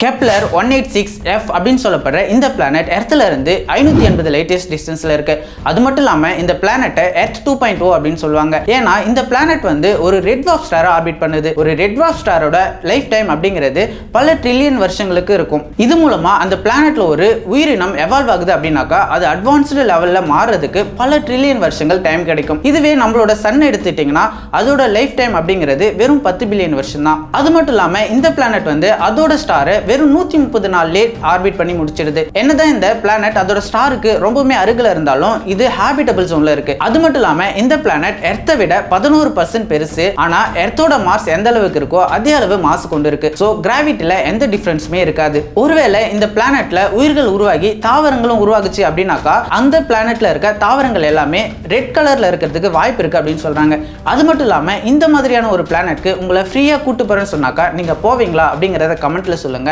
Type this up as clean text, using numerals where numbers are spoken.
Kepler 186f அப்படின்னு சொல்லப்படுற இந்த பிளானட் எர்த்ல இருந்து 580 லைட்டஸ்ட் டிஸ்டன்ஸ்ல இருக்கு. அது மட்டும் இல்லாம இந்த பிளானட்டை எர்த் 2.0 அப்படின்னு சொல்லுவாங்க. ஏன்னா இந்த பிளானட் வந்து ஒரு ரெட் ட்வார்ஃப் ஸ்டாரை ஆர்பிட் பண்ணுது. ஒரு ரெட் ட்வார்ஃப் ஸ்டாரோட லைஃப் டைம் அப்படிங்கிறது பல ட்ரில்லியன் வருஷங்களுக்கு இருக்கும். இது மூலமா அந்த பிளானட்ல ஒரு உயிரினம் எவால்வ் ஆகுது அப்படின்னாக்கா அது அட்வான்ஸ்டு லெவல்ல மாறுறதுக்கு பல ட்ரில்லியன் வருஷங்கள் டைம் கிடைக்கும். இதுவே நம்மளோட சன் எடுத்துட்டீங்கன்னா அதோட லைஃப் டைம் அப்படிங்கிறது வெறும் 10 பில்லியன் வருஷம் தான். அது மட்டும் இல்லாம இந்த பிளானட் வந்து அதோட ஸ்டாரை வெறும் 130 நாள்லே ஆர்பிட் பண்ணி முடிச்சிருது. என்னதான் இந்த பிளானட் அதோட ஸ்டாருக்கு ரொம்பவுமே அருகில இருந்தாலும் இது ஹாபிட்டபிள் ஜோன்ல இருக்கு. அது மட்டும் இல்லாம இந்த பிளானட் எர்த்தை விட 11% பெருசு. ஆனா எர்த்தோட மாஸ் எந்த அளவுக்கு இருக்கோ அதே அளவு மாஸ் கொண்டு இருக்கு. சோ கிராவிட்டில எந்த டிஃபரன்ஸுமே இருக்காது. ஒருவேளை இந்த பிளானட்ல உயிர்கள் உருவாகி தாவரங்களும் உருவாகுச்சு அப்படின்னாக்கா அந்த பிளானட்ல இருக்க தாவரங்கள் எல்லாமே ரெட் கலர்ல இருக்கிறதுக்கு வாய்ப்பு இருக்கு அப்படின்னு சொல்றாங்க. அது மட்டும் இல்லாம இந்த மாதிரியான ஒரு பிளானட்க்கு உங்களை ஃப்ரீயா கூட்டு போறேன்னு சொன்னாக்கா நீங்க போவீங்களா அப்படிங்கறத கமெண்ட்ல சொல்லுங்க.